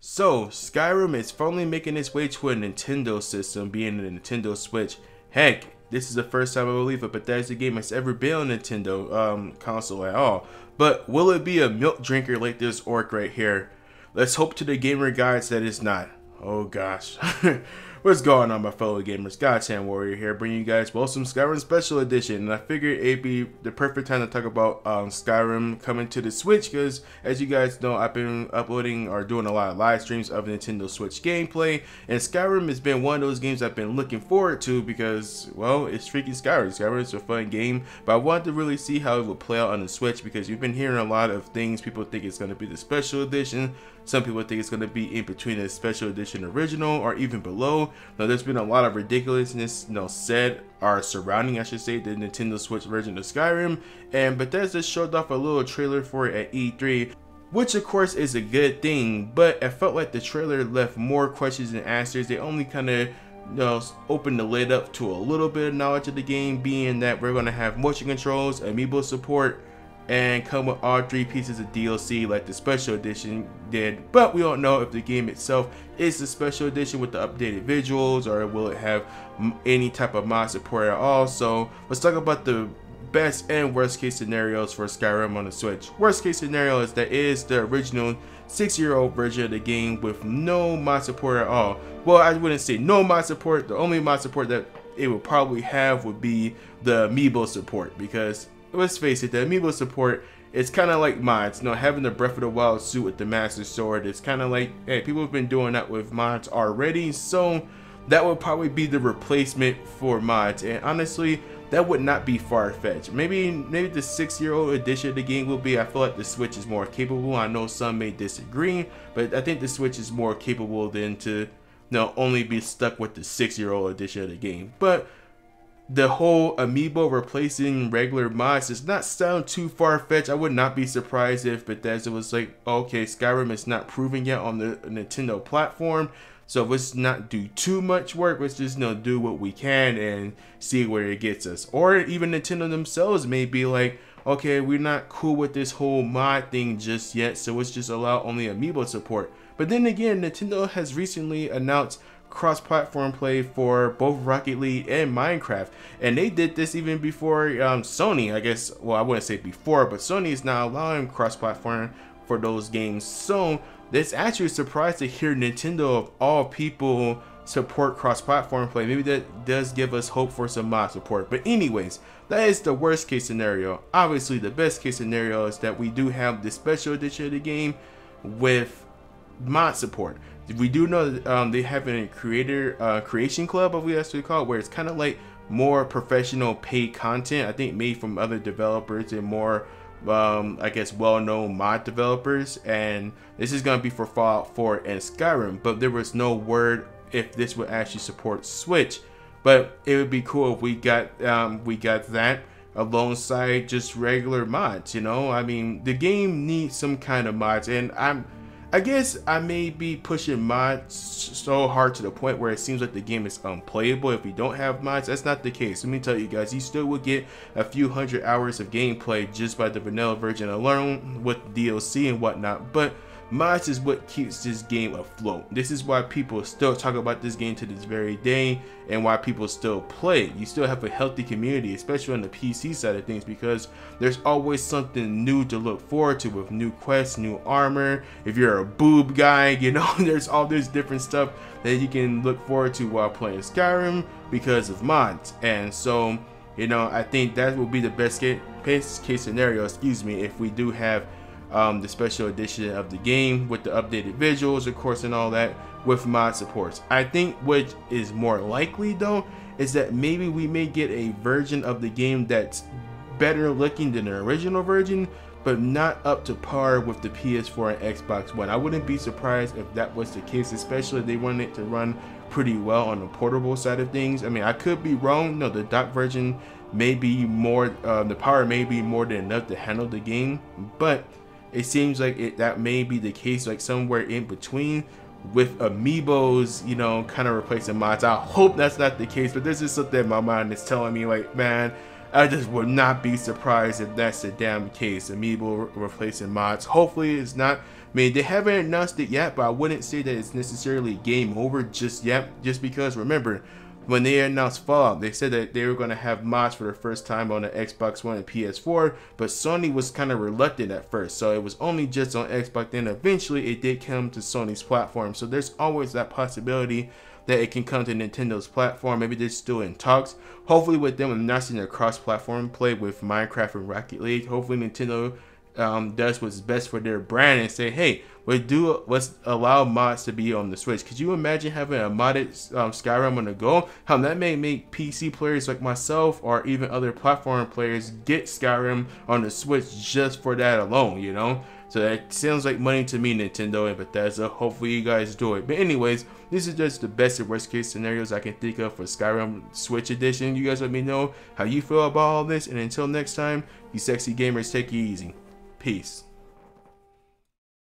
So, Skyrim is finally making its way to a Nintendo system, being a Nintendo Switch. Heck, this is the first time I believe a Bethesda game has ever been on a Nintendo console at all. But will it be a milk drinker like this orc right here? Let's hope to the gamer guides that it's not. Oh gosh. What's going on, my fellow gamers? Godsend Warrior here, bringing you guys some Skyrim Special Edition. And I figured it'd be the perfect time to talk about Skyrim coming to the Switch, because as you guys know, I've been uploading or doing a lot of live streams of Nintendo Switch gameplay. And Skyrim has been one of those games I've been looking forward to because, well, it's freaking Skyrim. Skyrim is a fun game, but I wanted to really see how it would play out on the Switch, because you've been hearing a lot of things. People think it's going to be the Special Edition. Some people think it's going to be in between the Special Edition original or even below. Now, there's been a lot of ridiculousness, said or surrounding, I should say, the Nintendo Switch version of Skyrim. And Bethesda showed off a little trailer for it at E3, which of course is a good thing. But I felt like the trailer left more questions than answers. They only kind of open the lid up to a little bit of knowledge of the game, being that we're going to have motion controls, amiibo support, and come with all 3 pieces of DLC like the Special Edition did. But we don't know if the game itself is the Special Edition with the updated visuals, or will it have any type of mod support at all. So let's talk about the best and worst case scenarios for Skyrim on the Switch. Worst case scenario is that it is the original 6-year-old version of the game with no mod support at all. Well, I wouldn't say no mod support. The only mod support that it would probably have would be the amiibo support, because let's face it, the amiibo support is kind of like mods. Having the Breath of the Wild suit with the Master Sword, it's kind of like, hey, people have been doing that with mods already, so that would probably be the replacement for mods. And honestly, that would not be far-fetched. Maybe the 6-year-old edition of the game will be. I feel like the Switch is more capable. I know some may disagree, but I think the Switch is more capable than to only be stuck with the 6-year-old edition of the game. But the whole amiibo replacing regular mods does not sound too far-fetched. I would not be surprised if Bethesda was like, okay, Skyrim is not proven yet on the Nintendo platform, so let's not do too much work. Let's just do what we can and see where it gets us. Or even Nintendo themselves may be like, okay, we're not cool with this whole mod thing just yet, so let's just allow only amiibo support. But then again, Nintendo has recently announced cross-platform play for both Rocket League and Minecraft, and they did this even before Sony, I guess. Well, I wouldn't say before, but Sony is now allowing cross-platform for those games. So it's actually a surprise to hear Nintendo of all people support cross-platform play. Maybe that does give us hope for some mod support. But anyways, that is the worst case scenario. Obviously, the best case scenario is that we do have the Special Edition of the game with mod support. We do know that they have a creation club, of what that's what we call it, where it's kind of like more professional paid content, I think, made from other developers and more I guess well-known mod developers. And this is going to be for Fallout 4 and Skyrim, but there was no word if this would actually support Switch. But it would be cool if we got that alongside just regular mods. I mean, the game needs some kind of mods, and I guess I may be pushing mods so hard to the point where it seems like the game is unplayable if we don't have mods. That's not the case. Let me tell you guys, you still will get a few hundred hours of gameplay just by the vanilla version alone with DLC and whatnot. But mods is what keeps this game afloat. This is why people still talk about this game to this very day, and why people still play it. You still have a healthy community, especially on the PC side of things, because there's always something new to look forward to with new quests, new armor. If you're a boob guy, there's all this different stuff that you can look forward to while playing Skyrim because of mods. And so, I think that will be the best case scenario, if we do have the Special Edition of the game with the updated visuals, of course, and all that with mod supports. I think what is more likely, though, is that maybe we may get a version of the game that's better looking than the original version, but not up to par with the PS4 and Xbox One. I wouldn't be surprised if that was the case, especially if they wanted it to run pretty well on the portable side of things. I mean, I could be wrong. No, the dock version may be more, the power may be more than enough to handle the game, but it seems like that may be the case, like somewhere in between, with amiibos, kind of replacing mods. I hope that's not the case, but there's just something in my mind that's telling me, like, man, I just would not be surprised if that's the damn case. Amiibo replacing mods. Hopefully it's not, I mean, they haven't announced it yet, but I wouldn't say that it's necessarily game over just yet, just because remember, when they announced Fallout, they said that they were going to have mods for the first time on the Xbox One and PS4, but Sony was kind of reluctant at first, so it was only just on Xbox, then eventually it did come to Sony's platform, so there's always that possibility that it can come to Nintendo's platform. Maybe they're still in talks. Hopefully with them announcing their cross-platform play with Minecraft and Rocket League, hopefully Nintendo does what's best for their brand and say, hey, let's allow mods to be on the Switch. Could you imagine having a modded Skyrim on the go? How that may make PC players like myself or even other platform players get Skyrim on the Switch just for that alone, you know? So that sounds like money to me, Nintendo and Bethesda. Hopefully you guys do it. But anyways, this is just the best and worst case scenarios I can think of for Skyrim Switch Edition. You guys let me know how you feel about all this. And until next time, you sexy gamers, take it easy. Peace.